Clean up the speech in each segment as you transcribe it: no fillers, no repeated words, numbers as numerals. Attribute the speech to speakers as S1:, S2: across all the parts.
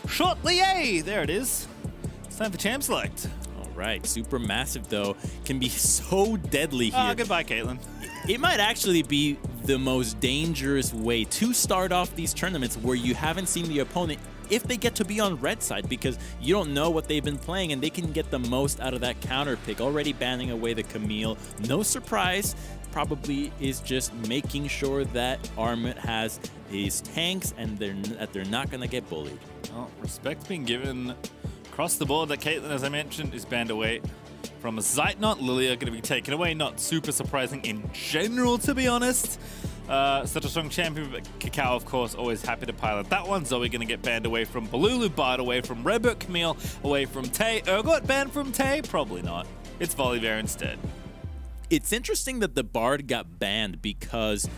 S1: shortly. Yay! There it is. It's time for Champ Select.
S2: All right, SuperMassive though can be so deadly here.
S1: Goodbye, Caitlyn.
S2: It might actually be the most dangerous way to start off these tournaments where you haven't seen the opponent if they get to be on red side, because you don't know what they've been playing and they can get the most out of that counter pick. Already banning away the Camille. No surprise, probably is just making sure that Armut has his tanks and that they're not going to get bullied.
S1: Well, respect being given across the board. That Caitlyn, as I mentioned, is banned away from Zeitnot. Lilia going to be taken away. Not super surprising in general, to be honest. Such a strong champion, but KaKAO, of course, always happy to pilot that one. Zoe going to get banned away from Bolulu, barred away from RedBert, Camille away from Tay. Urgot banned from Tay? Probably not. It's Volibear instead.
S2: It's interesting that the Bard got banned because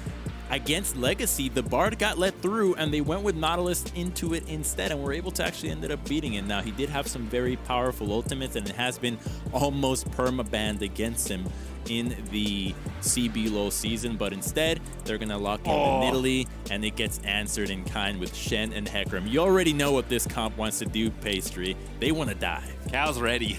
S2: against Legacy, the Bard got let through and they went with Nautilus into it instead and were able to actually end up beating it. Now, he did have some very powerful ultimates and it has been almost perma-banned against him in the CB LoL season, but instead, they're going to lock in the Nidalee and it gets answered in kind with Shen and Hecarim. You already know what this comp wants to do, Pastry. They want to dive.
S1: KaKAO's ready.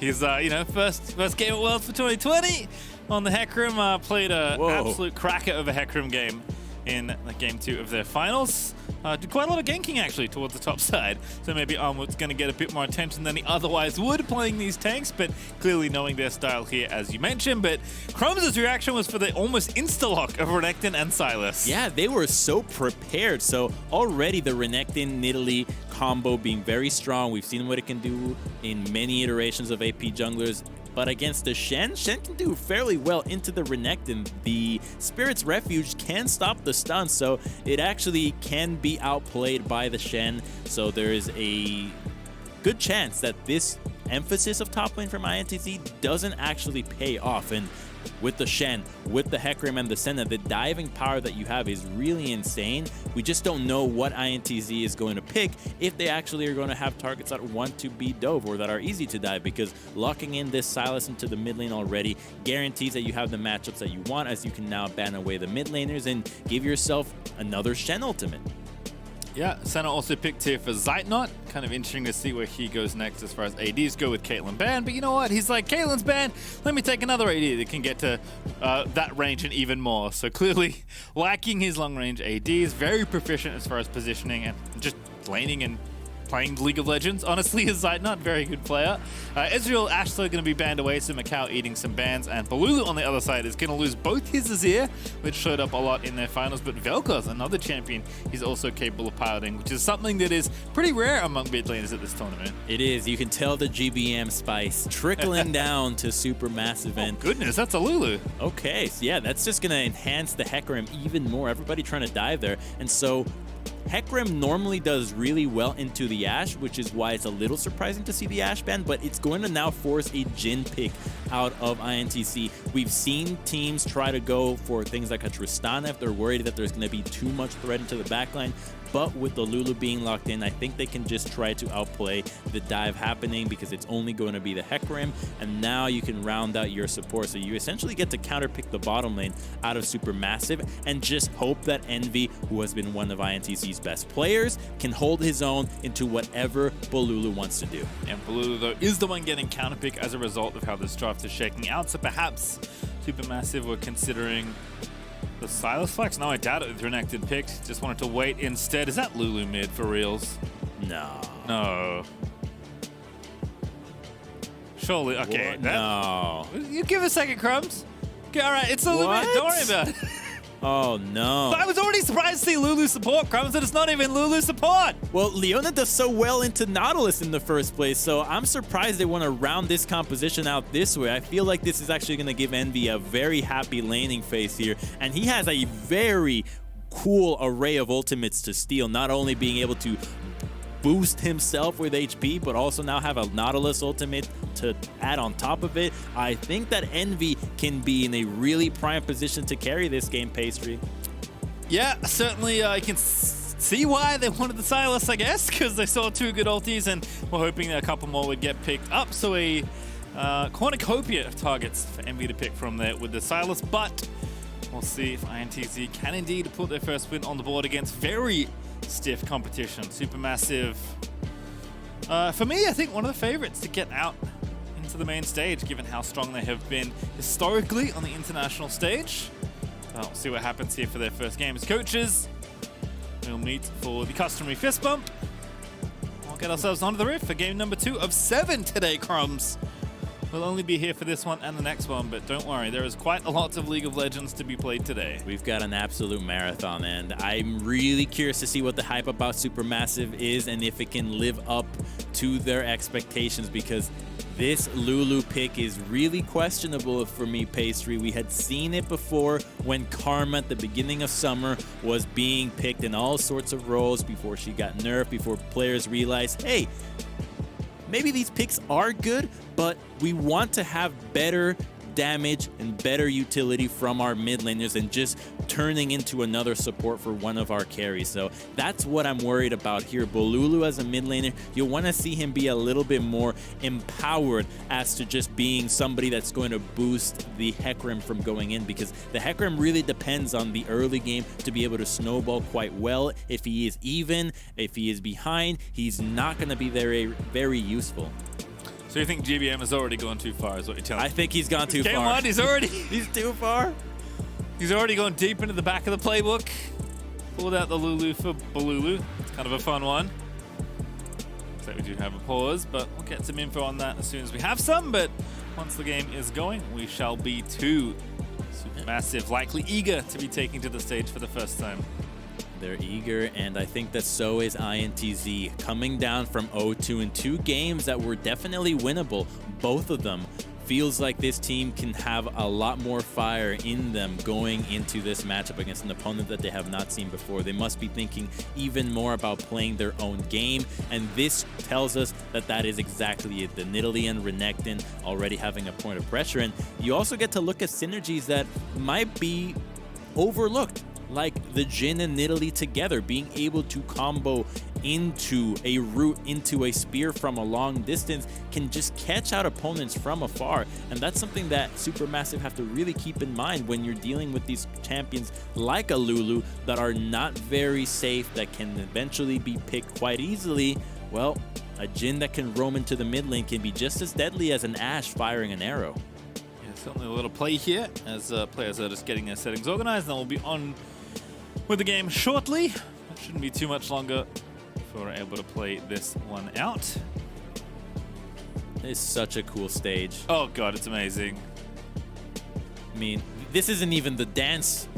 S1: He's, you know, first game at Worlds for 2020 on the Hecarim. Played an absolute cracker of a Hecarim game in game 2 of their finals. Did quite a lot of ganking, actually, towards the top side. So maybe Armut's going to get a bit more attention than he otherwise would playing these tanks, but clearly knowing their style here, as you mentioned. But Chromes' reaction was for the almost insta-lock of Renekton and Sylas.
S2: Yeah, they were so prepared. So already the Renekton Nidalee combo being very strong. We've seen what it can do in many iterations of AP junglers. But against the Shen can do fairly well into the Renekton. The Spirit's Refuge can stop the stun, so it actually can be outplayed by the Shen. So there is a good chance that this emphasis of top lane from INTZ doesn't actually pay off. And with the Shen, with the Hecarim and the Senna, the diving power that you have is really insane. We just don't know what INTZ is going to pick if they actually are going to have targets that want to be dove or that are easy to dive, because locking in this Sylas into the mid lane already guarantees that you have the matchups that you want, as you can now ban away the mid laners and give yourself another Shen ultimate.
S1: Yeah, Senna also picked here for Zeitnot. Kind of interesting to see where he goes next as far as ADs go with Caitlyn banned. But you know what? He's like, Caitlyn's banned. Let me take another AD that can get to that range and even more. So clearly lacking his long-range ADs. Very proficient as far as positioning and just laning and playing League of Legends, honestly, is Zeitnot. Very good player. Ezreal Ashley going to be banned away, so micaO eating some bans, and Bolulu on the other side is going to lose both his Azir, which showed up a lot in their finals, but Vel'Koz, another champion, he's also capable of piloting, which is something that is pretty rare among mid laners at this tournament.
S2: It is. You can tell the GBM spice trickling down to SuperMassive.
S1: Oh, goodness, that's a Lulu.
S2: Okay, so yeah, that's just going to enhance the Hecarim even more. Everybody trying to dive there, and so Hecarim normally does really well into the Ashe, which is why it's a little surprising to see the Ashe ban, but it's going to now force a Jhin pick out of INTZ. We've seen teams try to go for things like a Tristana if they're worried that there's going to be too much threat into the backline, but with the Lulu being locked in, I think they can just try to outplay the dive happening because it's only going to be the Hecarim, and now you can round out your support. So you essentially get to counterpick the bottom lane out of SuperMassive and just hope that Envy, who has been one of INTZ's best players, can hold his own into whatever Bolulu wants to do.
S1: And Bolulu, though, is the one getting counterpick as a result of how this draft is shaking out, so perhaps SuperMassive were considering the Sylas flex? No, I doubt it with Renekton picked. Just wanted to wait instead. Is that Lulu mid for reals?
S2: No.
S1: No. Surely, okay.
S2: No.
S1: You give a second, Crumbs. Okay, all right, it's Lulu mid. Don't worry about it.
S2: Oh, no.
S1: But I was already surprised to see Lulu support, Crumbs, and it's not even Lulu support.
S2: Well, Leona does so well into Nautilus in the first place, so I'm surprised they want to round this composition out this way. I feel like this is actually going to give Envy a very happy laning phase here, and he has a very cool array of ultimates to steal, not only being able to boost himself with HP, but also now have a Nautilus ultimate to add on top of it. I think that Envy can be in a really prime position to carry this game, Pastry.
S1: Yeah, certainly I can see why they wanted the Sylas, I guess, because they saw 2 good ultis and were hoping that a couple more would get picked up. So a cornucopia of targets for Envy to pick from there with the Sylas, but we'll see if INTZ can indeed put their first win on the board against very stiff competition. SuperMassive, for me, I think one of the favorites to get out into the main stage, given how strong they have been historically on the international stage. We'll see what happens here for their first game as coaches. We'll meet for the customary fist bump. We'll get ourselves onto the rift for game number 2 of 7 today, Crumbs. We'll only be here for this one and the next one, but don't worry, there is quite a lot of League of Legends to be played today.
S2: We've got an absolute marathon, and I'm really curious to see what the hype about SuperMassive is and if it can live up to their expectations, because this Lulu pick is really questionable for me, Pastry. We had seen it before when Karma at the beginning of summer was being picked in all sorts of roles before she got nerfed, before players realized, hey, maybe these picks are good, but we want to have better damage and better utility from our mid laners than just turning into another support for one of our carries. So that's what I'm worried about here. Bolulu as a mid laner, you'll want to see him be a little bit more empowered as to just being somebody that's going to boost the Hecarim from going in, because the Hecarim really depends on the early game to be able to snowball quite well. If he is even, if he is behind, he's not going to be very, very useful.
S1: So you think GBM has already gone too far, is what you're telling me?
S2: I think he's gone too far.
S1: Game 1, he's already...
S2: he's too far.
S1: He's already gone deep into the back of the playbook. Pulled out the Lulu for Bolulu. It's kind of a fun one. So we do have a pause, but we'll get some info on that as soon as we have some. But once the game is going, we shall be too. SuperMassive, likely eager to be taken to the stage for the first time.
S2: They're eager, and I think that so is INTZ, coming down from 0-2 in 2 games that were definitely winnable. Both of them. Feels like this team can have a lot more fire in them going into this matchup against an opponent that they have not seen before. They must be thinking even more about playing their own game, and this tells us that that is exactly it. The Nidalee and Renekton already having a point of pressure, and you also get to look at synergies that might be overlooked, like the Jhin and Nidalee together, being able to combo into a root, into a spear from a long distance, can just catch out opponents from afar. And that's something that SuperMassive have to really keep in mind when you're dealing with these champions like a Lulu that are not very safe, that can eventually be picked quite easily. Well, a Jhin that can roam into the mid lane can be just as deadly as an Ashe firing an arrow.
S1: Yeah, certainly a little play here as players are just getting their settings organized, and we'll be on with the game shortly. It shouldn't be too much longer before we're able to play this one out.
S2: It's such a cool stage.
S1: Oh god, it's amazing.
S2: I mean, this isn't even the dance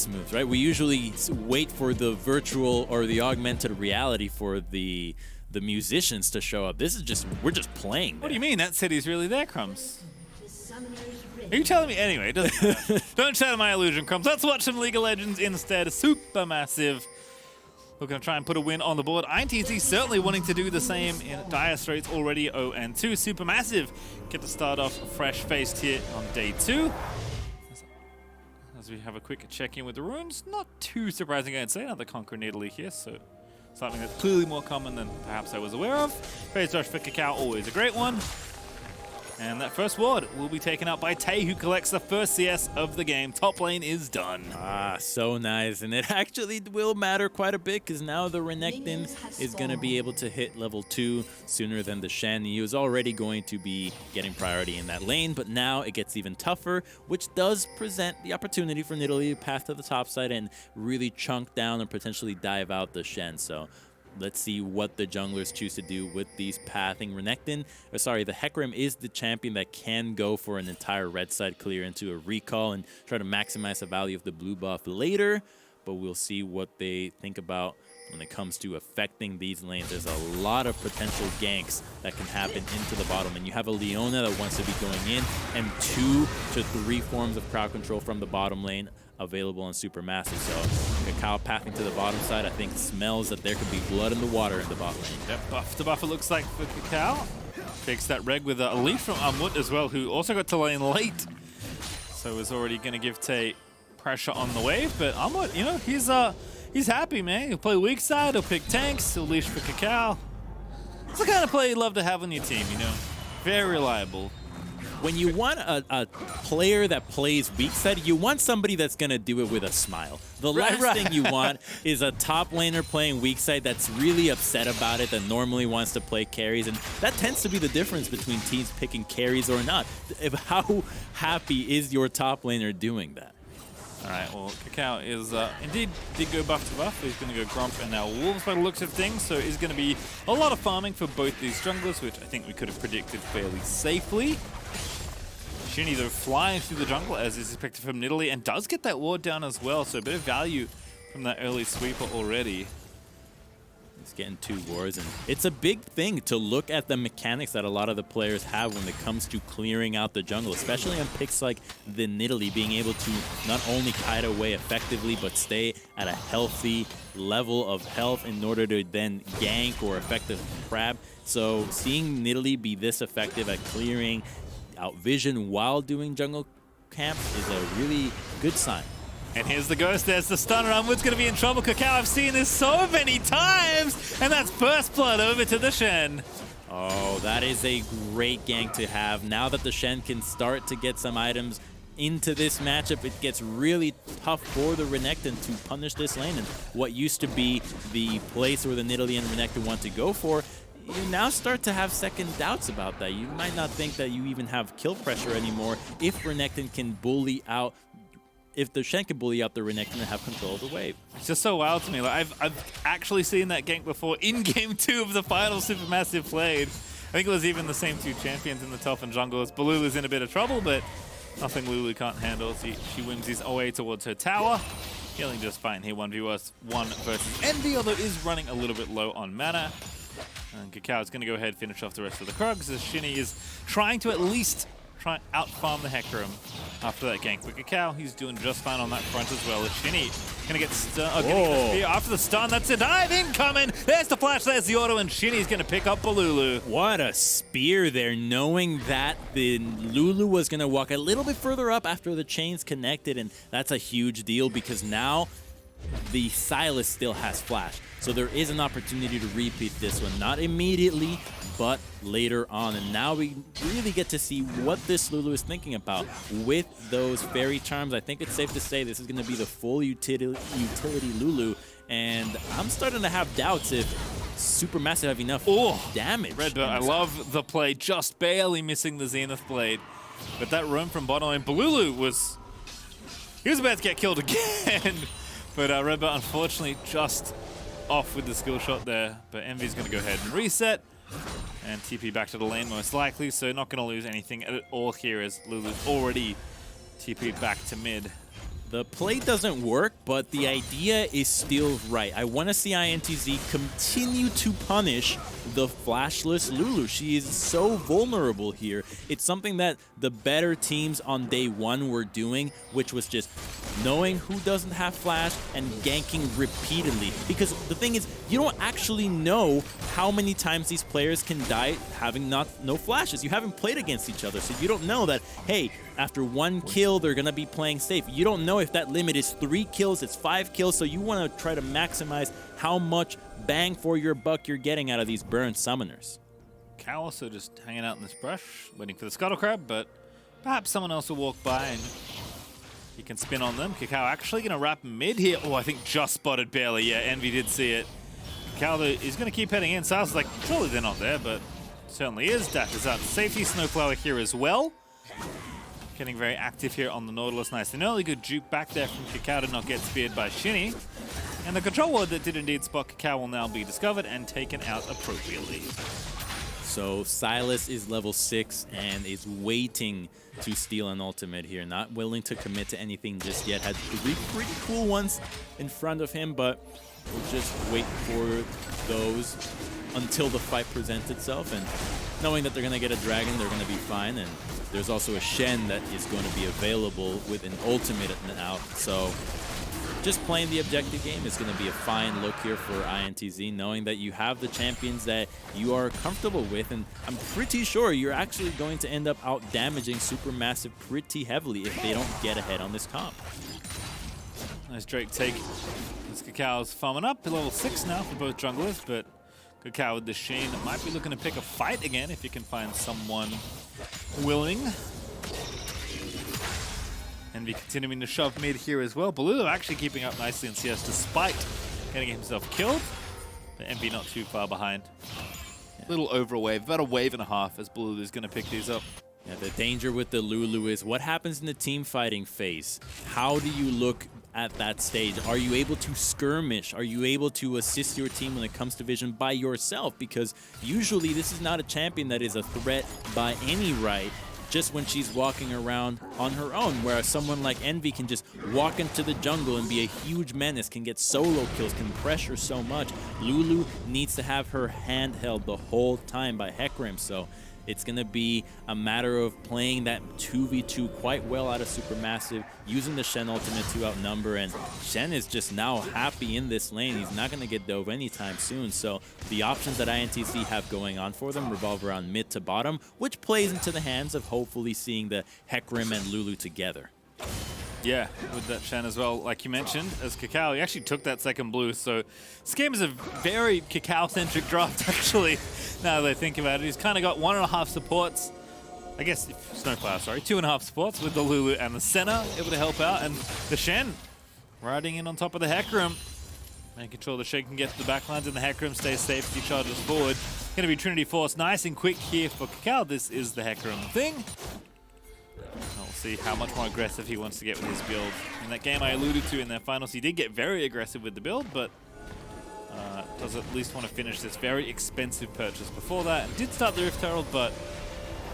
S2: moves, right? We usually wait for the virtual or the augmented reality for the musicians to show up. This is just, we're just playing.
S1: What do you mean? That city's really there, Crumbs? Are you telling me? Anyway, it doesn't matter. Don't shatter my illusion, Crumbs. Let's watch some League of Legends instead. SuperMassive. We're going to try and put a win on the board. INTZ certainly wanting to do the same in dire straits already 0-2. SuperMassive get to start off fresh-faced here on day 2. As we have a quick check-in with the runes. Not too surprising, I'd say. Another Conquer Nidalee here, so something that's clearly more common than perhaps I was aware of. Phase Rush for KaKAO, always a great one. And that first ward will be taken out by Tay, who collects the first CS of the game. Top lane is done.
S2: Ah, so nice. And it actually will matter quite a bit, because now the Renekton is going to be able to hit level 2 sooner than the Shen. He was already going to be getting priority in that lane, but now it gets even tougher, which does present the opportunity for Nidalee to path to the top side and really chunk down and potentially dive out the Shen. So let's see what the junglers choose to do with these pathing. Renekton, or sorry, the Hecarim is the champion that can go for an entire red side clear into a recall and try to maximize the value of the blue buff later, but we'll see what they think about when it comes to affecting these lanes. There's a lot of potential ganks that can happen into the bottom, and you have a Leona that wants to be going in, and 2 to 3 forms of crowd control from the bottom lane available on SuperMassive. So KaKAO pathing to the bottom side, I think smells that there could be blood in the water in the bot lane.
S1: Yep, buff to buff it looks like for KaKAO. Takes that reg with a leaf from Armut as well, who also got to lane late. So is already going to give Tay pressure on the wave, but Armut, you know, he's happy, man. He'll play weak side, he'll pick tanks, he'll leash for KaKAO. It's the kind of play you love to have on your team, you know. Very reliable.
S2: when you want a player that plays weak side, you want somebody that's going to do it with a smile. The last thing you want is a top laner playing weak side that's really upset about it, that normally wants to play carries, and that tends to be the difference between teams picking carries or not. How happy is your top laner doing that?
S1: All right, well, KaKAO is indeed did go buff to buff. He's going to go Grump and now Wolves by the looks of things, so it's going to be a lot of farming for both these junglers, which I think we could have predicted fairly safely. Shini, though, flying through the jungle as is expected from Nidalee, and does get that ward down as well, so a bit of value from that early sweeper already.
S2: He's getting 2 wards, and it's a big thing to look at the mechanics that a lot of the players have when it comes to clearing out the jungle, especially on picks like the Nidalee, being able to not only kite away effectively, but stay at a healthy level of health in order to then gank or affect the crab. So seeing Nidalee be this effective at clearing out vision while doing jungle camps is a really good sign.
S1: And here's the ghost, there's the stunner. Armut's going to be in trouble. KaKAO, I've seen this so many times, and that's first blood over to the Shen.
S2: Oh, that is a great gank to have. Now that the Shen can start to get some items into this matchup, it gets really tough for the Renekton to punish this lane. And what used to be the place where the Nidalee and Renekton want to go for, you now start to have second doubts about that. You might not think that you even have kill pressure anymore if Renekton can bully out, if the Shen can bully out the Renekton and have control of the wave.
S1: It's just so wild to me. Like, I've actually seen that gank before in Game 2 of the final Supermassive played. I think it was even the same 2 champions in the top and jungles. Bolulu's in a bit of trouble, but nothing Lulu can't handle. She wins his way towards her tower. Healing just fine here, 1v1 versus Envy, although is running a little bit low on mana. And KaKAO is going to go ahead and finish off the rest of the Krugs as Shini is trying to at least try and out-farm the Hecarim after that gank. But KaKAO, he's doing just fine on that front as well. As Shini going to get stunned. The spear after the stun. That's a dive incoming. There's the flash, there's the auto, and Shini's going to pick up Bolulu.
S2: What a spear there, knowing that the Lulu was going to walk a little bit further up after the chains connected, and that's a huge deal because now the Sylas still has flash. So there is an opportunity to repeat this one. Not immediately, but later on. And now we really get to see what this Lulu is thinking about with those fairy charms. I think it's safe to say this is going to be the full utility Lulu. And I'm starting to have doubts if SuperMassive have enough damage.
S1: RedBert, I love the play, just barely missing the Zenith Blade. But that roam from bottom lane, Bolulu was... he was about to get killed again. But RedBert, unfortunately, just off with the skill shot there. But Envy's going to go ahead and reset and TP back to the lane most likely. So not going to lose anything at all here as Lulu's already TP'd back to mid.
S2: The play doesn't work, but the idea is still right. I want to see INTZ continue to punish the flashless Lulu. She is so vulnerable here. It's something that the better teams on day 1 were doing, which was just knowing who doesn't have flash and ganking repeatedly. Because the thing is, you don't actually know how many times these players can die having no flashes. You haven't played against each other, so you don't know that, hey, after 1 kill, they're going to be playing safe. You don't know if that limit is 3 kills, it's 5 kills, so you want to try to maximize how much bang for your buck you're getting out of these burn summoners.
S1: KaKAO also just hanging out in this brush, waiting for the Scuttle Crab, but perhaps someone else will walk by and he can spin on them. KaKAO actually going to wrap mid here. Oh, I think just spotted barely. Yeah, Envy did see it. KaKAO, though, is going to keep heading in. Sylas is like, surely they're not there, but certainly is. Dashes out safety. SnowFlower here as well. Getting very active here on the Nautilus. Nice. An early good juke back there from KaKAO to not get speared by Shini. And the control ward that did indeed spot KaKAO will now be discovered and taken out appropriately.
S2: So Sylas is level 6 and is waiting to steal an ultimate here. Not willing to commit to anything just yet. Had 3 pretty cool ones in front of him, but we'll just wait for those until the fight presents itself. And knowing that they're going to get a dragon, they're going to be fine. And there's also a Shen that is going to be available with an ultimate now. So just playing the objective game is going to be a fine look here for INTZ, knowing that you have the champions that you are comfortable with, and I'm pretty sure you're actually going to end up out-damaging SuperMassive pretty heavily if they don't get ahead on this comp.
S1: Nice Drake take. This KaKAO's farming up to level 6 now for both junglers, but KaKAO with the Shen might be looking to pick a fight again if you can find someone willing. Envy continuing to shove mid here as well. Bolulu actually keeping up nicely in CS despite getting himself killed. But Envy not too far behind. A little over a wave, about a wave and a half as Bolulu is going to pick these up.
S2: Yeah, the danger with the Lulu is what happens in the team fighting phase. How do you look at that stage? Are you able to skirmish? Are you able to assist your team when it comes to vision by yourself? Because usually this is not a champion that is a threat by any right, just when she's walking around on her own, whereas someone like Envy can just walk into the jungle and be a huge menace, can get solo kills, can pressure so much. Lulu needs to have her hand held the whole time by Hecarim, so it's going to be a matter of playing that 2v2 quite well out of SuperMassive, using the Shen ultimate to outnumber, and Shen is just now happy in this lane. He's not going to get dove anytime soon, so the options that INTZ have going on for them revolve around mid to bottom, which plays into the hands of hopefully seeing the Hecarim and Lulu together.
S1: Yeah, with that Shen as well, like you mentioned, as KaKAO, he actually took that second blue, so this game is a very KaKAO-centric draft, actually, now that I think about it. He's kind of got 1.5 supports, I guess, SnowFlower, sorry, 2.5 supports with the Lulu and the Senna able to help out, and the Shen riding in on top of the Hecarim, making sure the Shen can get to the backlines and the Hecarim stays safe as he charges forward. Going to be Trinity Force, nice and quick here for KaKAO. This is the Hecarim thing. We'll see how much more aggressive he wants to get with his build. In that game I alluded to in their finals, he did get very aggressive with the build, but does at least want to finish this very expensive purchase before that. And did start the Rift Herald, but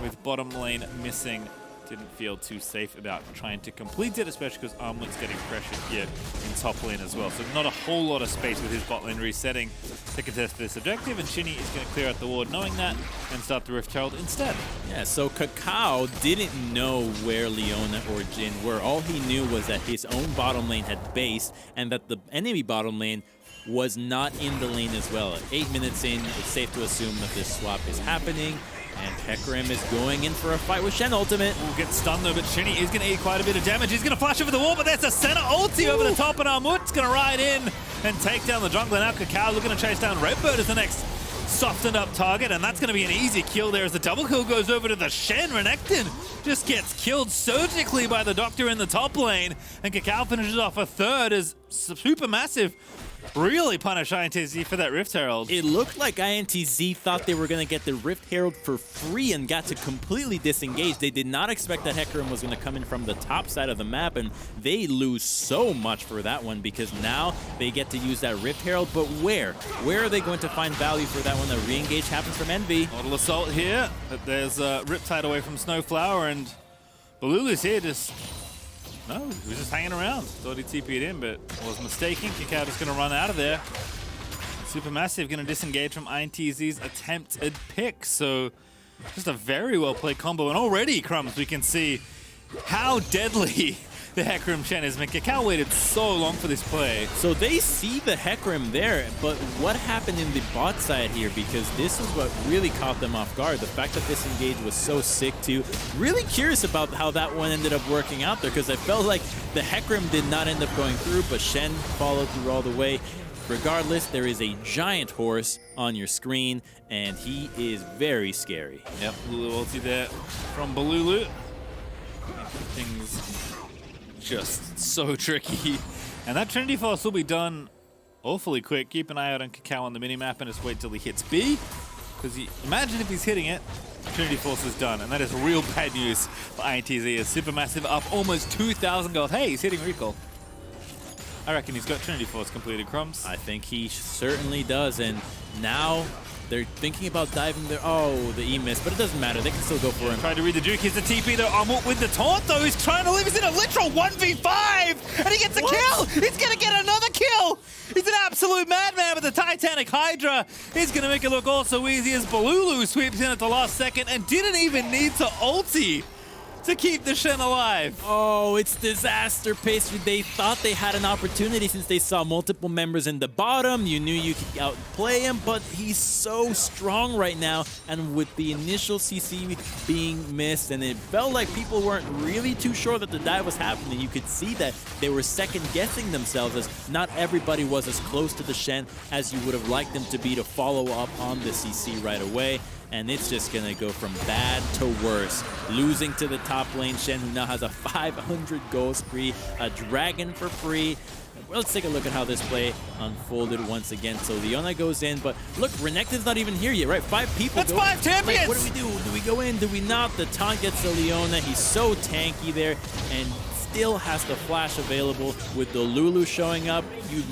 S1: with bottom lane missing, didn't feel too safe about trying to complete it, especially because Armut's getting pressured here in top lane as well. So not a whole lot of space with his bot lane resetting to contest this objective, and Shini is going to clear out the ward knowing that and start the Rift Herald instead. Yeah,
S2: so KaKAO didn't know where Leona or Jhin were. All he knew was that his own bottom lane had based and that the enemy bottom lane was not in the lane as well. 8 minutes in, it's safe to assume that this swap is happening. And Hecarim is going in for a fight with Shen ultimate.
S1: Will get stunned though, but Shini is going to eat quite a bit of damage. He's going to flash over the wall, but there's a Senna ulti over the top, and Armut's going to ride in and take down the jungler. Now KaKAO looking to chase down RedBert as the next softened up target, and that's going to be an easy kill there as the double kill goes over to the Shen. Renekton just gets killed surgically by the Doctor in the top lane, and KaKAO finishes off a third as SuperMassive really punish INTZ for that Rift Herald.
S2: It looked like INTZ thought they were going to get the Rift Herald for free and got to completely disengage. They did not expect that Hecarim was going to come in from the top side of the map, and they lose so much for that one because now they get to use that Rift Herald, but where? Where are they going to find value for that when the re-engage happens from Envy?
S1: Nautilus assault here, but there's Riptide away from SnowFlower, and Bolulu's here just... No, he was just hanging around. Thought he'd TP'd in, but was mistaken. KaKAO just going to run out of there. SuperMassive going to disengage from INTZ's attempted pick. So just a very well-played combo. And already, Crumbs, we can see how deadly the Hecarim Shen is. KaKAO waited so long for this play.
S2: So they see the Hecarim there, but what happened in the bot side here? Because this is what really caught them off guard. The fact that this engage was so sick too. Really curious about how that one ended up working out there, because I felt like the Hecarim did not end up going through, but Shen followed through all the way. Regardless, there is a giant horse on your screen, and he is very scary.
S1: Yep, Lulu ulti there from Bolulu. Things just so tricky. And that Trinity Force will be done awfully quick. Keep an eye out on KaKAO on the minimap and just wait till he hits B. Because imagine if he's hitting it, Trinity Force is done. And that is real bad news for INTZ as SuperMassive up almost 2,000 gold. Hey, he's hitting recall. I reckon he's got Trinity Force completed, Crumbs.
S2: I think he certainly does. And now they're thinking about diving there. Oh, the E missed, but it doesn't matter. They can still go for him.
S1: Trying to read the Duke. Here's the TP though. Armut with the taunt though. He's trying to leave. He's in a literal 1v5 and he gets a kill. He's going to get another kill. He's an absolute madman with the Titanic Hydra. He's going to make it look all so easy as Bolulu sweeps in at the last second and didn't even need to ulti. to keep the Shen alive.
S2: Oh, it's disaster pastry. They thought they had an opportunity since they saw multiple members in the bottom. You knew you could outplay him, but he's so strong right now. And with the initial CC being missed, and it felt like people weren't really too sure that the dive was happening. You could see that they were second-guessing themselves, as not everybody was as close to the Shen as you would have liked them to be to follow up on the CC right away. And it's just going to go from bad to worse. Losing to the top lane Shen, who now has a 500 gold spree, a dragon for free. Let's take a look at how this play unfolded once again. So Leona goes in, but look, Renekton's not even here yet, right? 5 people.
S1: That's 5 champions!
S2: Like, what do we do? Do we go in? Do we not? The taunt gets to Leona. He's so tanky there, and still has the flash available. With the Lulu showing up, you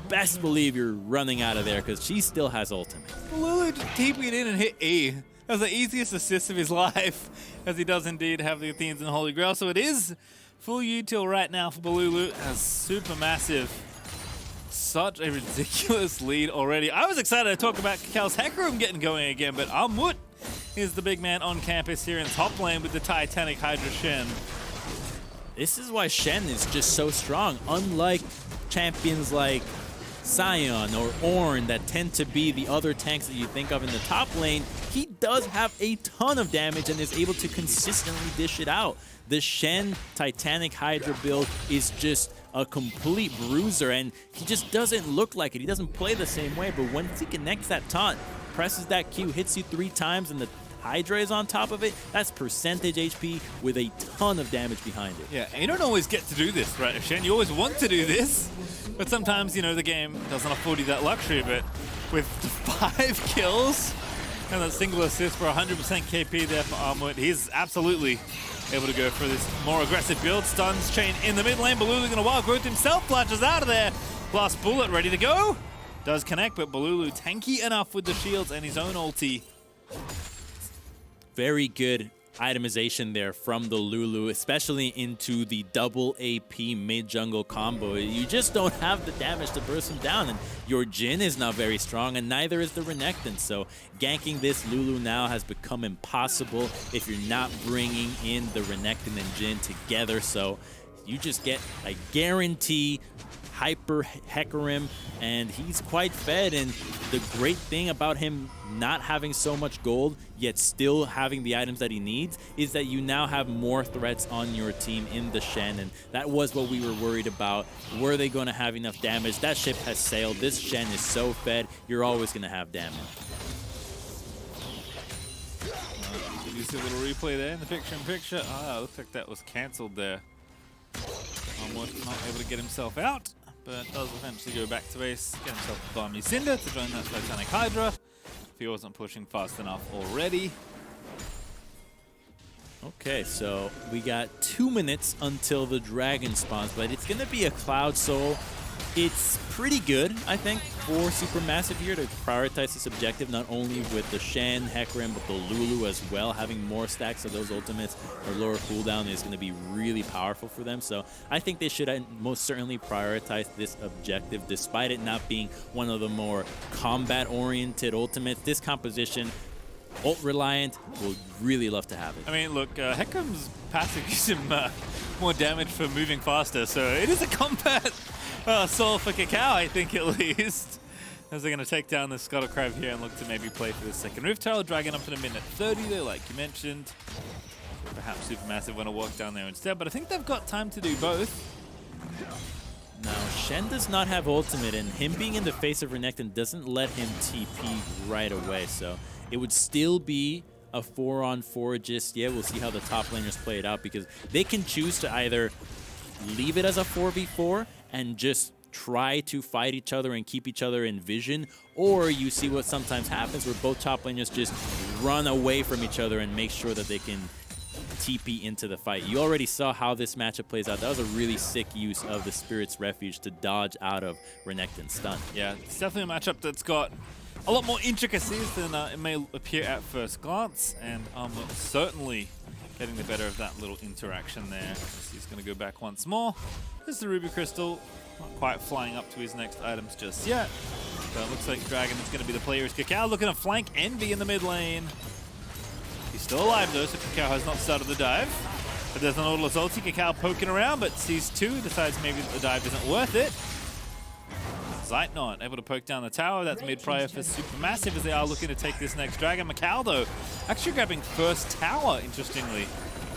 S2: best believe you're running out of there, because she still has ultimate.
S1: Lulu just TP'd in and hit E. That was the easiest assist of his life, as he does indeed have the Athenes and Holy Grail. So it is full util right now for Bolulu as SuperMassive. Such a ridiculous lead already. I was excited to talk about KaKAO's Hecarim getting going again, but Armut is the big man on campus here in top lane with the Titanic Hydra Shen.
S2: This is why Shen is just so strong. Unlike champions like Sion or Ornn that tend to be the other tanks that you think of in the top lane, he does have a ton of damage and is able to consistently dish it out. The Shen Titanic Hydra build is just a complete bruiser, and he just doesn't look like it. He doesn't play the same way, but once he connects that taunt, presses that Q, hits you 3 times, and the Hydra is on top of it, that's percentage HP with a ton of damage behind it.
S1: Yeah, and you don't always get to do this, right, Shen? You always want to do this, but sometimes, you know, the game doesn't afford you that luxury. But with 5 kills and a single assist for 100% KP there for Armut, he's absolutely able to go for this more aggressive build. Stuns chain in the mid lane. Bolulu gonna wild growth himself, flashes out of there. Last bullet ready to go. Does connect, but Bolulu tanky enough with the shields and his own ulti.
S2: Very good itemization there from the Lulu, especially into the double AP mid-jungle combo. You just don't have the damage to burst him down, and your Jhin is not very strong, and neither is the Renekton. So ganking this Lulu now has become impossible if you're not bringing in the Renekton and Jhin together. So you just get a guarantee hyper Hecarim, and he's quite fed. And the great thing about him not having so much gold yet still having the items that he needs is that you now have more threats on your team in the Shen, and that was what we were worried about. Were they going to have enough damage? That ship has sailed. This Shen is so fed, you're always going to have damage.
S1: You see a little replay there in the picture-in-picture. Ah, looks like that was cancelled there. Armut not able to get himself out, but does eventually go back to base, get himself a Barmy Cinder to join that Titanic Hydra, if he wasn't pushing fast enough already.
S2: Okay, so we got 2 minutes until the dragon spawns, but it's going to be a Cloud Soul. It's pretty good, I think, for SuperMassive here to prioritize this objective, not only with the Shen, Hecarim, but the Lulu as well. Having more stacks of those ultimates or lower cooldown is going to be really powerful for them. So I think they should most certainly prioritize this objective, despite it not being one of the more combat-oriented ultimates. This composition, ult-reliant, will really love to have it.
S1: I mean, look, Hecarim's passive gives him more damage for moving faster, so it is a combat soul for KaKAO, I think, at least. As they're going to take down the Scuttle Crab here and look to maybe play for the second Rift Tower. Dragon up in a minute 30 there, like you mentioned. Perhaps SuperMassive want to walk down there instead, but I think they've got time to do both.
S2: Now, Shen does not have ultimate, and him being in the face of Renekton doesn't let him TP right away, so it would still be a 4-on-4 just yet. We'll see how the top laners play it out, because they can choose to either leave it as a 4v4 and just try to fight each other and keep each other in vision, or you see what sometimes happens where both top laners just run away from each other and make sure that they can TP into the fight. You already saw how this matchup plays out. That was a really sick use of the Spirit's Refuge to dodge out of Renekton's stun.
S1: Yeah, it's definitely a matchup that's got a lot more intricacies than it may appear at first glance, and certainly getting the better of that little interaction there. He's going to go back once more. There's the Ruby Crystal, not quite flying up to his next items just yet. But it looks like Dragon is going to be the player. Is KaKAO looking to flank Envy in the mid lane. He's still alive though, so KaKAO has not started the dive. But there's an Nautilus ulti, KaKAO poking around, but sees two, decides maybe the dive isn't worth it. Zeitnot able to poke down the tower. That's mid prior for SuperMassive as they are looking to take this next dragon. micaO, though, actually grabbing first tower, interestingly.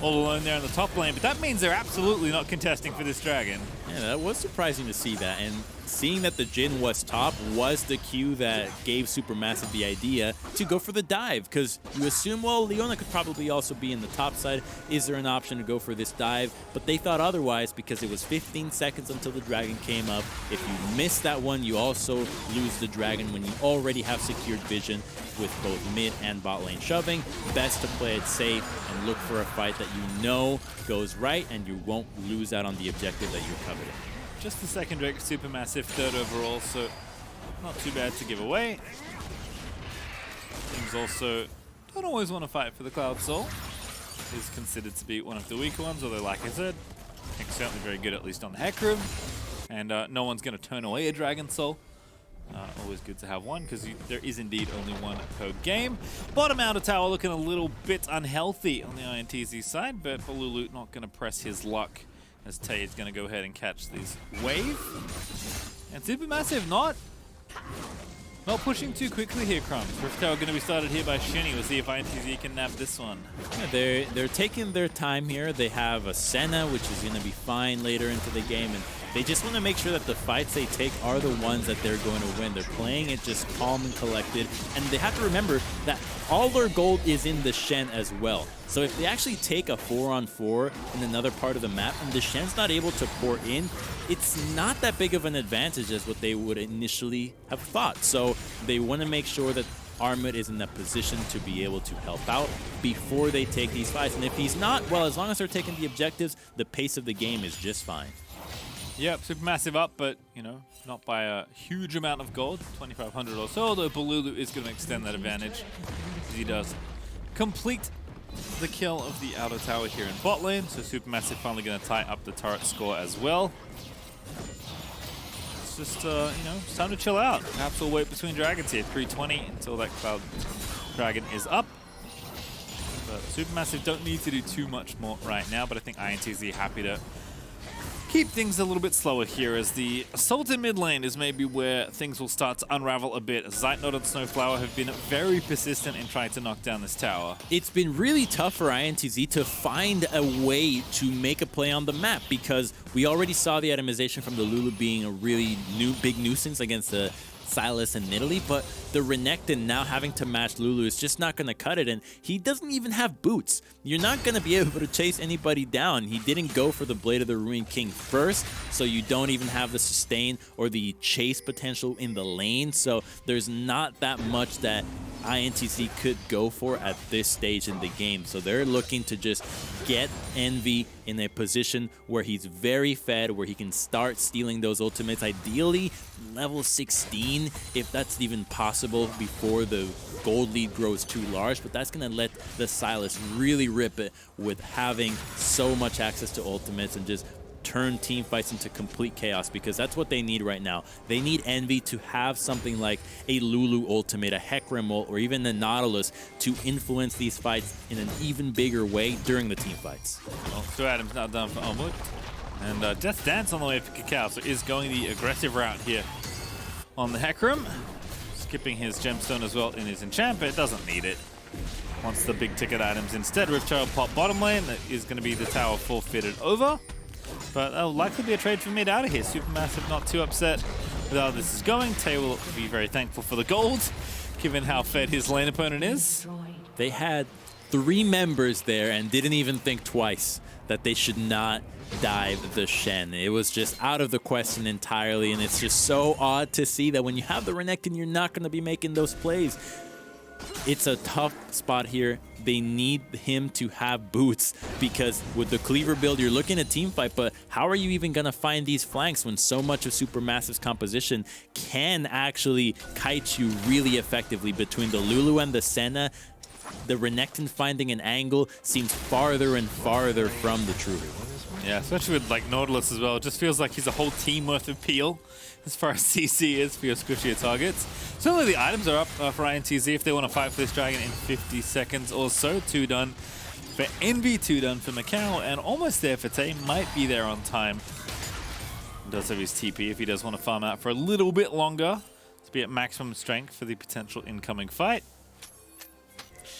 S1: All alone there in the top lane, but that means they're absolutely not contesting for this dragon.
S2: Yeah, that was surprising to see that, and seeing that the Jhin was top was the cue that gave SuperMassive the idea to go for the dive, because you assume, well, Leona could probably also be in the top side. Is there an option to go for this dive? But they thought otherwise because it was 15 seconds until the dragon came up. If you miss that one, you also lose the dragon when you already have secured vision with both mid and bot lane shoving. Best to play it safe and look for a fight that you know goes right and you won't lose out on the objective that you're coveting.
S1: Just the second Drake SuperMassive, third overall, so not too bad to give away. Teams also don't always want to fight for the Cloud Soul. Is considered to be one of the weaker ones, although like I said, I think certainly very good at least on the Hecarim. And no one's going to turn away a Dragon Soul. Always good to have one, because there is indeed only one per game. Bottom outer tower looking a little bit unhealthy on the INTZ side, but Bolulu not going to press his luck, as Tay is going to go ahead and catch this wave. And SuperMassive not pushing too quickly here, Crumbs. Rift Tower going to be started here by Shini. We'll see if INTZ can nab this one.
S2: Yeah, they're taking their time here. They have a Senna, which is going to be fine later into the game, and they just want to make sure that the fights they take are the ones that they're going to win. They're playing it just calm and collected, and they have to remember that all their gold is in the Shen as well. So if they actually take a 4-on-4 in another part of the map and the Shen's not able to pour in, it's not that big of an advantage as what they would initially have thought. So they want to make sure that Armut is in a position to be able to help out before they take these fights. And if he's not, well, as long as they're taking the objectives, the pace of the game is just fine.
S1: Yep, SuperMassive up, but, you know, not by a huge amount of gold, 2,500 or so, although Bolulu is going to extend that advantage as he does complete the kill of the outer tower here in bot lane, so SuperMassive finally going to tie up the turret score as well. It's just, you know, it's time to chill out. Perhaps we'll wait between dragons here, 320 until that Cloud Dragon is up. But SuperMassive don't need to do too much more right now, but I think INTZ happy to keep things a little bit slower here, as the assault in mid lane is maybe where things will start to unravel a bit. Zeitnot and SnowFlower have been very persistent in trying to knock down this tower.
S2: It's been really tough for INTZ to find a way to make a play on the map, because we already saw the atomization from the Lulu being a really big nuisance against the Sylas and Nidalee, but the Renekton now having to match Lulu is just not going to cut it, and he doesn't even have boots. You're not going to be able to chase anybody down. He didn't go for the Blade of the Ruined King first, so you don't even have the sustain or the chase potential in the lane, so there's not that much that INTZ could go for at this stage in the game. So they're looking to just get Envy in a position where he's very fed, where he can start stealing those ultimates, ideally level 16, if that's even possible before the gold lead grows too large. But that's going to let the Sylas really rip it with having so much access to ultimates and just turn team fights into complete chaos, because that's what they need right now. They need Envy to have something like a Lulu ultimate, a Hecarim ult, or even the Nautilus to influence these fights in an even bigger way during the team fights.
S1: Well, 2 items now done for Armut. And Death Dance on the way for KaKAO, so is going the aggressive route here on the Hecarim. Skipping his gemstone as well in his enchant, but it doesn't need it. Wants the big ticket items instead. Rift Tower pop bottom lane. That is going to be the tower forfeited over. But that'll likely be a trade for mid out of here. SuperMassive not too upset with how this is going. Tay will be very thankful for the gold, given how fed his lane opponent is.
S2: They had 3 members there and didn't even think twice that they should not dive the Shen. It was just out of the question entirely, and it's just so odd to see that when you have the Renekton, you're not going to be making those plays. It's a tough spot here. They need him to have boots, because with the Cleaver build, you're looking at team fight, but how are you even going to find these flanks when so much of SuperMassive's composition can actually kite you really effectively between the Lulu and the Senna? The Renekton finding an angle seems farther and farther from the truth.
S1: Yeah, especially with like Nautilus as well. It just feels like he's a whole team worth of peel as far as CC is for your squishier targets. Certainly the items are up for INTZ if they want to fight for this dragon in 50 seconds or so. 2 done for Envy, 2 done for micaO, and almost there for Tay. Might be there on time. Does have his TP if he does want to farm out for a little bit longer to be at maximum strength for the potential incoming fight.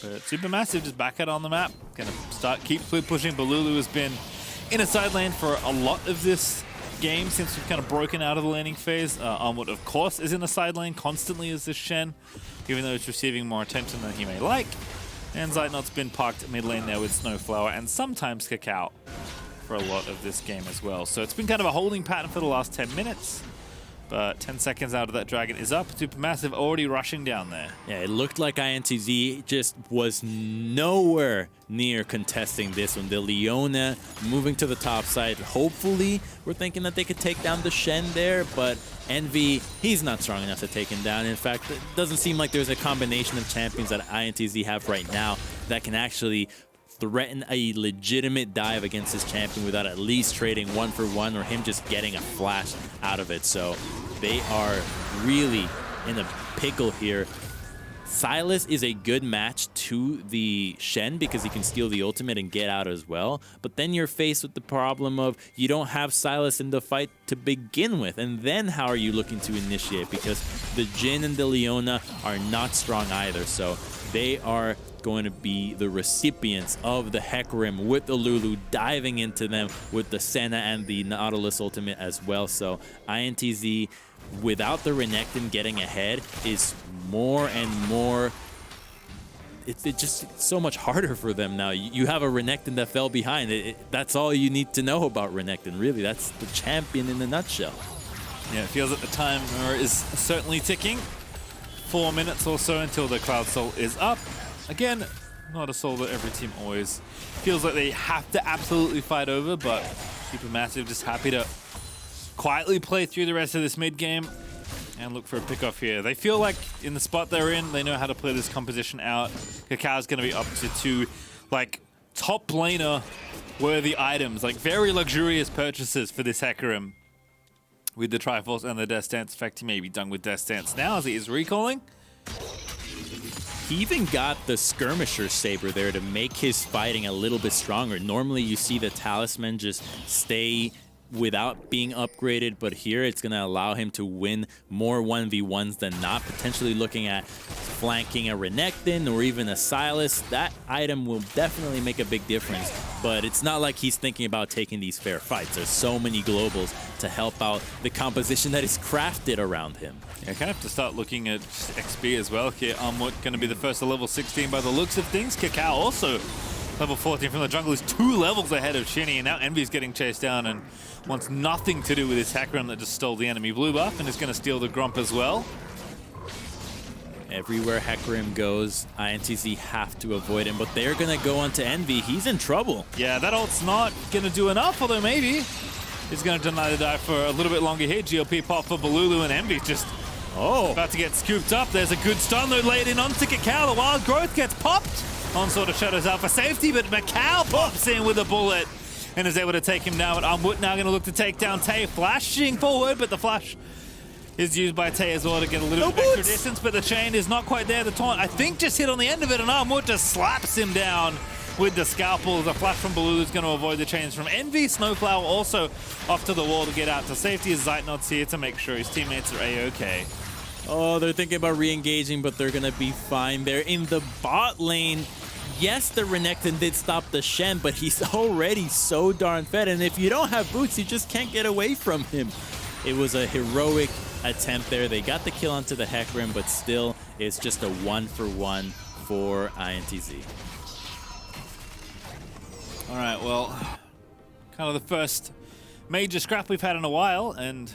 S1: But SuperMassive just back out on the map. Gonna keep pushing. Bolulu has been in a side lane for a lot of this game since we've kind of broken out of the laning phase. Armut, of course, is in the side lane constantly as this Shen, even though it's receiving more attention than he may like. And Zeitnot's been parked mid lane there with SnowFlower and sometimes KaKAO for a lot of this game as well. So it's been kind of a holding pattern for the last 10 minutes. But 10 seconds out of that dragon is up. SuperMassive already rushing down there.
S2: Yeah, it looked like INTZ just was nowhere near contesting this one. The Leona moving to the top side. Hopefully, we're thinking that they could take down the Shen there, but Envy, he's not strong enough to take him down. In fact, it doesn't seem like there's a combination of champions that INTZ have right now that can actually threaten a legitimate dive against his champion without at least trading 1-for-1 or him just getting a flash out of it. So they are really in a pickle here. Sylas is a good match to the Shen because he can steal the ultimate and get out as well. But then you're faced with the problem of you don't have Sylas in the fight to begin with. And then how are you looking to initiate? Because the Jhin and the Leona are not strong either. So they are going to be the recipients of the Hecarim with the Lulu diving into them with the Senna and the Nautilus ultimate as well. So INTZ, without the Renekton getting ahead, is more and more... It's just so much harder for them now. You have a Renekton that fell behind. That's all you need to know about Renekton, really. That's the champion in a nutshell.
S1: Yeah, it feels that the timer is certainly ticking. 4 minutes or so until the Cloud Soul is up. Again, not a soul that every team always feels like they have to absolutely fight over, but SuperMassive just happy to quietly play through the rest of this mid game and look for a pickoff here. They feel like in the spot they're in, they know how to play this composition out. KaKAO's going to be up to 2, like, top laner worthy items, like very luxurious purchases for this Hecarim. With the Triforce and the Death Dance. In fact, he may be done with Death Dance now as he is recalling.
S2: He even got the Skirmisher Saber there to make his fighting a little bit stronger. Normally you see the Talisman just stay without being upgraded, but here it's going to allow him to win more 1v1s than not, potentially looking at flanking a Renekton or even a Sylas. That item will definitely make a big difference, but it's not like he's thinking about taking these fair fights. There's so many globals to help out the composition that is crafted around him.
S1: Yeah, I kind of have to start looking at XP as well here. Armut going to be the first to level 16 by the looks of things. KaKAO also level 14 from the jungle is 2 levels ahead of Shini, and now Envy's getting chased down and wants nothing to do with his Hecarim that just stole the enemy blue buff and is going to steal the Grump as well.
S2: Everywhere Hecarim goes, INTZ have to avoid him, but they're going to go onto Envy. He's in trouble.
S1: Yeah, that ult's not going to do enough, although maybe he's going to deny the dive for a little bit longer here. GLP pop for Bolulu, and Envy's just about to get scooped up. There's a good stun load laid in onto KaKAO. The Wild Growth gets popped. Onslaught shadows out for safety, but micaO pops in with a bullet and is able to take him down. But Armut now going to look to take down Tay, flashing forward, but the flash is used by Tay as well to get a little bit extra distance, but the chain is not quite there. The taunt, I think, just hit on the end of it, and Armut just slaps him down with the scalpel. The flash from Bolulu is going to avoid the chains from Envy. SnowFlower also off to the wall to get out to safety as Zeitnot's here to make sure his teammates are A-okay.
S2: Oh, they're thinking about re-engaging, but they're going to be fine. They're in the bot lane. Yes, the Renekton did stop the Shen, but he's already so darn fed. And if you don't have boots, you just can't get away from him. It was a heroic attempt there. They got the kill onto the Hecarim, but still, it's just a 1-for-1 for INTZ.
S1: All right, well, kind of the first major scrap we've had in a while, and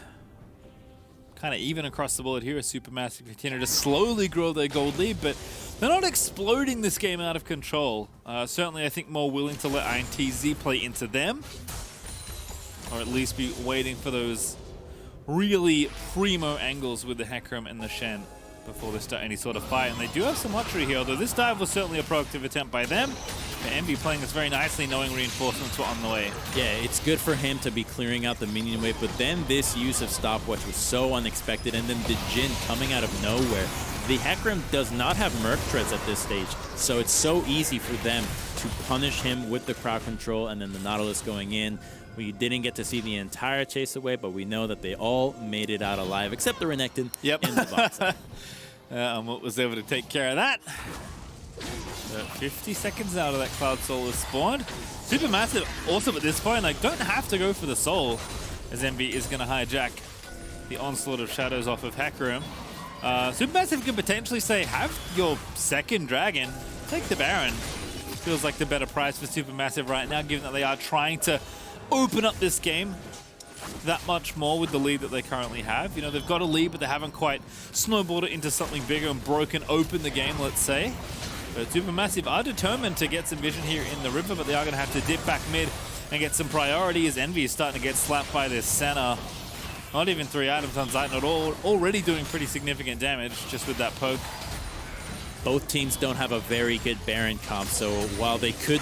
S1: kind of even across the board here as SuperMassive continue to slowly grow their gold lead, but they're not exploding this game out of control. Certainly, I think more willing to let INTZ play into them, or at least be waiting for those really primo angles with the Hecarim and the Shen before they start any sort of fight. And they do have some luxury here, although this dive was certainly a proactive attempt by them. Envy playing this very nicely, knowing reinforcements were on the way.
S2: Yeah, it's good for him to be clearing out the minion wave, but then this use of stopwatch was so unexpected, and then the Jhin coming out of nowhere. The Hecarim does not have Merc Treads at this stage, so it's so easy for them to punish him with the crowd control, and then the Nautilus going in. We didn't get to see the entire chase away, but we know that they all made it out alive, except the Renekton in the box.
S1: Armut was able to take care of that. 50 seconds out of that Cloud Soul is spawned. SuperMassive also at this point, like, don't have to go for the Soul, as Envy is going to hijack the onslaught of shadows off of Hecarim. SuperMassive could potentially say, have your second dragon, take the Baron. Feels like the better price for SuperMassive right now, given that they are trying to open up this game that much more with the lead that they currently have. You know, they've got a lead, but they haven't quite snowballed it into something bigger and broken open the game, let's say. But SuperMassive are determined to get some vision here in the river, but they are going to have to dip back mid and get some priority as Envy is starting to get slapped by this Senna. Not even 3 items on Zeitnot, already doing pretty significant damage just with that poke.
S2: Both teams don't have a very good Baron comp, so while they could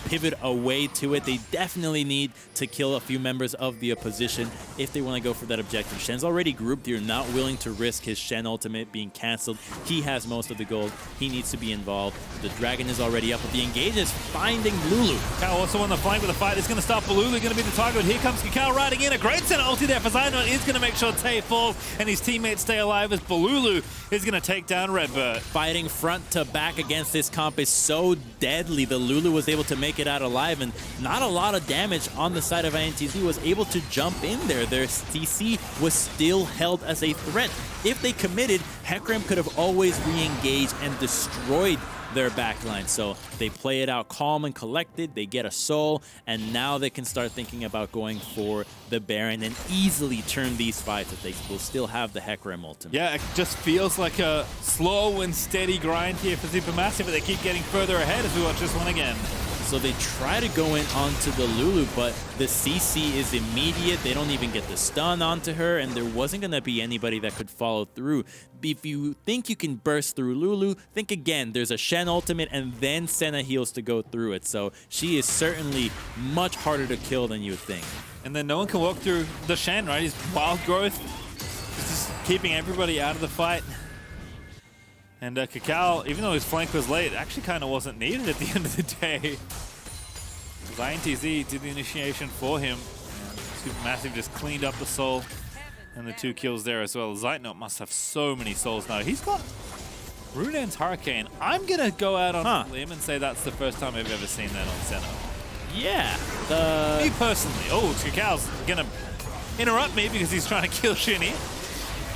S2: pivot away to it, they definitely need to kill a few members of the opposition if they want to go for that objective. Shen's already grouped here, not willing to risk his Shen ultimate being cancelled. He has most of the gold. He needs to be involved. The dragon is already up, but the engage is finding Lulu.
S1: KaKAO also on the flank with the fight. It's going to stop Bolulu, going to be the target. Here comes KaKAO riding in. A great Senna ulti there for Zeitnot is going to make sure Tay falls and his teammates stay alive as Bolulu is going to take down RedBert.
S2: Fighting front to back against this comp is so deadly. The Lulu was able to make it out alive, and not a lot of damage on the side of INTZ. Was able to jump in there. Their CC was still held as a threat. If they committed, Hecarim could have always re-engaged and destroyed their backline. So they play it out calm and collected. They get a soul, and now they can start thinking about going for the Baron and easily turn these fights if they will still have the Hecarim ultimate.
S1: Yeah, it just feels like a slow and steady grind here for SuperMassive, but they keep getting further ahead as we watch this one again.
S2: So they try to go in onto the Lulu, but the CC is immediate. They don't even get the stun onto her, and there wasn't going to be anybody that could follow through. If you think you can burst through Lulu, think again. There's a Shen ultimate, and then Senna heals to go through it. So she is certainly much harder to kill than you would think.
S1: And then no one can walk through the Shen, right? He's wild growth, just keeping everybody out of the fight. And KaKAO, even though his flank was late, actually kind of wasn't needed at the end of the day. INTZ did the initiation for him. SuperMassive just cleaned up the soul and the 2 kills there as well. Zeitnot must have so many souls now. He's got Runan's Hurricane. I'm going to go out on a limb and say that's the first time I've ever seen that on Senna.
S2: Yeah.
S1: Me personally. Oh, KaKAO's going to interrupt me because he's trying to kill Shini.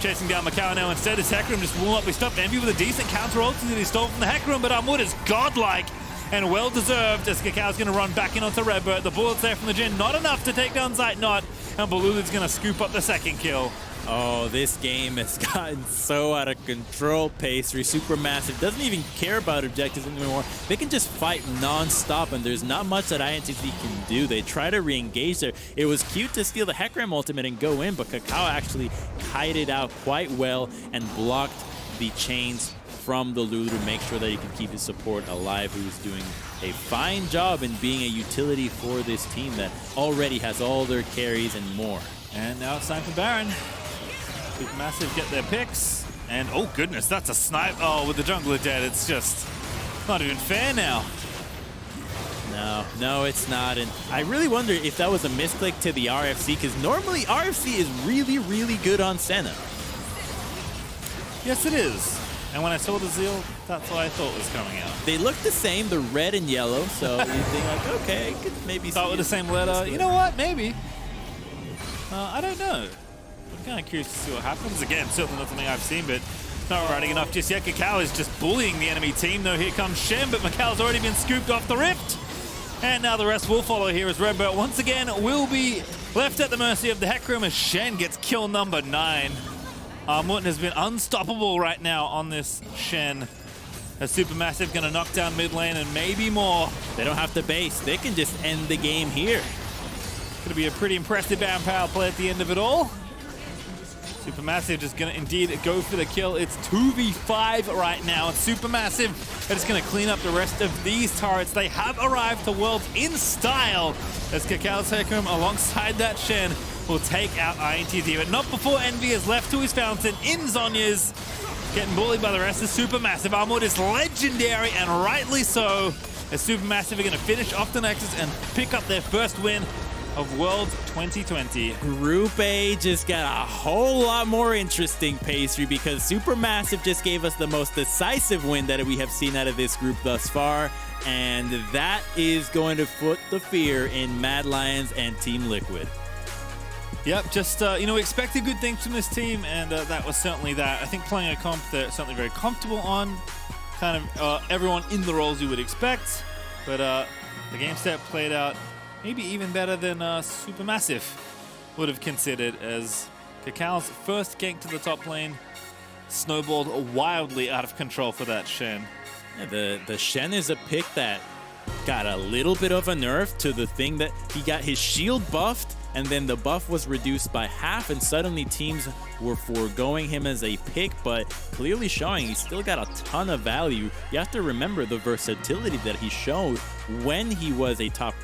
S1: Chasing down micaO now instead as Hecarim just will not be stopped. Envy with a decent counter ulti that he stole from the Hecarim, but Armut is godlike and well-deserved as KaKAO's going to run back in onto RedBert. The bullets there from the Jhin, not enough to take down Zeitnot, and Bolulu's going to scoop up the second kill.
S2: Oh, this game has gotten so out of control. Pastry, SuperMassive doesn't even care about objectives anymore. They can just fight non-stop, and there's not much that INTZ can do. They try to re-engage there. It was cute to steal the Hecarim ultimate and go in, but KaKAO actually kited out quite well and blocked the chains from the Lulu to make sure that he can keep his support alive, who's doing a fine job in being a utility for this team that already has all their carries and more.
S1: And now it's time for Baron. SuperMassive get their picks, and oh goodness, that's a snipe. Oh, with the jungler dead, it's just not even fair now.
S2: No, it's not, and I really wonder if that was a misclick to the RFC, because normally RFC is really, really good on Senna.
S1: Yes, it is. And when I saw the Zeal, that's what I thought was coming out.
S2: They look the same, the red and yellow, so you think like, okay, could maybe
S1: start with the same letter. You know what? Maybe. I don't know. I'm kind of curious to see what happens. Again, certainly not something I've seen, but not riding enough just yet. KaKAO is just bullying the enemy team, though. Here comes Shen, but micaO's already been scooped off the rift. And now the rest will follow here as RedBert once again will be left at the mercy of the Hecarim as Shen gets kill number 9. Armut has been unstoppable right now on this Shen. As SuperMassive going to knock down mid lane and maybe more.
S2: They don't have to base. They can just end the game here.
S1: Going to be a pretty impressive Baron power play at the end of it all. SuperMassive just gonna indeed go for the kill. It's 2v5 right now. It's SuperMassive that is gonna clean up the rest of these turrets. They have arrived to Worlds in style as KaKAO's Hecarim alongside that Shen will take out INTZ, but not before Envy is left to his fountain in Zhonya's. Getting bullied by the rest of SuperMassive. Armut is legendary, and rightly so, as SuperMassive are gonna finish off the Nexus and pick up their first win of World 2020.
S2: Group A just got a whole lot more interesting, Pastry, because SuperMassive just gave us the most decisive win that we have seen out of this group thus far, and that is going to put the fear in Mad Lions and Team Liquid.
S1: Yep, just, you know, we expected good things from this team, and that was certainly that. I think playing a comp they're certainly very comfortable on, kind of everyone in the roles you would expect, but the game set played out maybe even better than SuperMassive would have considered, as KaKAO's first gank to the top lane snowballed wildly out of control for that Shen.
S2: Yeah, the Shen is a pick that got a little bit of a nerf to the thing that he got his shield buffed, and then the buff was reduced by half, and suddenly teams were foregoing him as a pick, but clearly showing he's still got a ton of value. You have to remember the versatility that he showed when he was a top